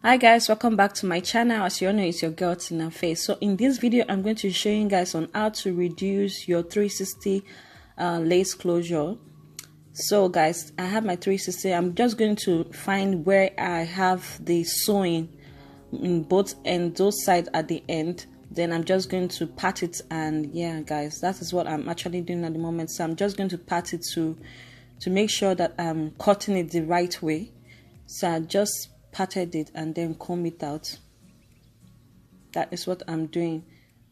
Hi guys, welcome back to my channel. As you all know, it's your girl Tynafey. So in this video I'm going to show you guys on how to reduce your 360 lace closure. So guys, I have my 360. I'm just going to find where I have the sewing in both ends, those sides at the end. Then I'm just going to pat it, and yeah guys, that is what I'm actually doing at the moment. So I'm just going to pat it to make sure that I'm cutting it the right way. So I just patted it and then comb it out. That is what I'm doing.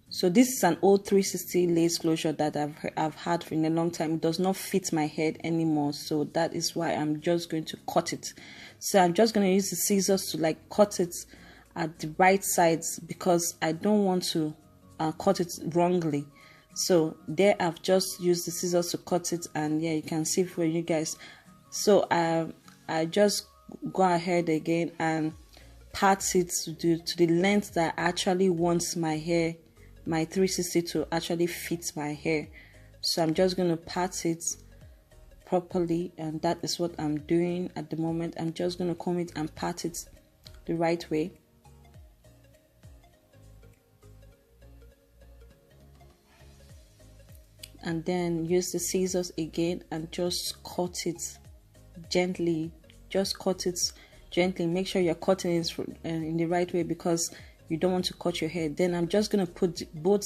So this is an old 360 lace closure that I've had for a long time. It does not fit my head anymore, so that is why I'm just going to cut it. So I'm just going to use the scissors to like cut it at the right sides, because I don't want to cut it wrongly. So there I've just used the scissors to cut it, and yeah, you can see for you guys. So I just go ahead again and pat it to the length that actually wants my hair, my 360 to actually fit my hair. So I'm just going to pat it properly, and that is what I'm doing at the moment. I'm just going to comb it and pat it the right way. And then use the scissors again and just cut it gently. Just cut it gently. Make sure you're cutting it in the right way, because you don't want to cut your hair. Then I'm just going to put both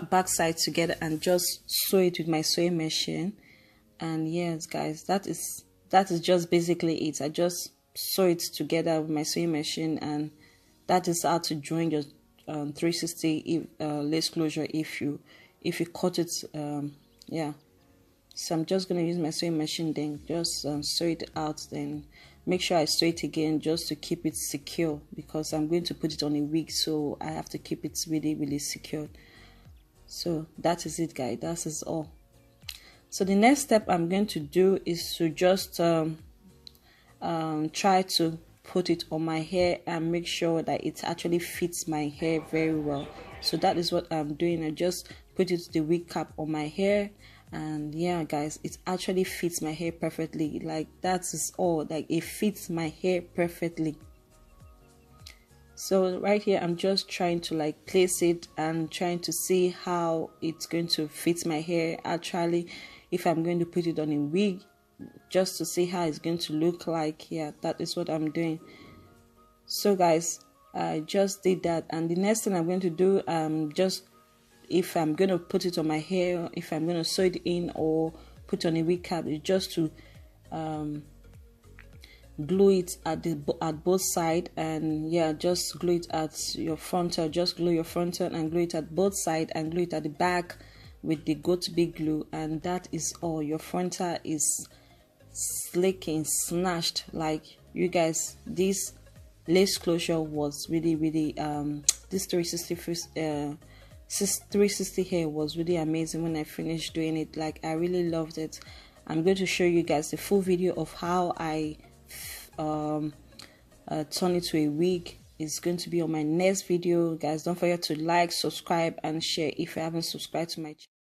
back sides together and just sew it with my sewing machine. And yes guys, that is just basically it. I just sew it together with my sewing machine, and that is how to join your 360 lace closure if you cut it. Yeah. So I'm just going to use my sewing machine, then just sew it out, then make sure I sew it again just to keep it secure, because I'm going to put it on a wig, so I have to keep it really secure. So that is it guys, that is all. So the next step I'm going to do is to just try to put it on my hair and make sure that it actually fits my hair very well. So that is what I'm doing. I just put it the wig cap on my hair, and yeah guys, it actually fits my hair perfectly. Like that is all, like it fits my hair perfectly. So right here I'm just trying to like place it and trying to see how it's going to fit my hair actually, if I'm going to put it on a wig, just to see how it's going to look like. Yeah, that is what I'm doing. So guys, I just did that, and the next thing I'm going to do, just if I'm going to put it on my hair, if I'm going to sew it in or put on a wig cap, is just to glue it at both sides. And yeah, just glue it at your frontal. Just glue your frontal and glue it at both sides, and glue it at the back with the go-to-big glue, and that is all. Your frontal is slicking, snatched. Like you guys, this lace closure was really this 360 hair was really amazing when I finished doing it. Like I really loved it. I'm going to show you guys the full video of how I turn it to a wig. It's going to be on my next video guys. Don't forget to like, subscribe and share if you haven't subscribed to my channel.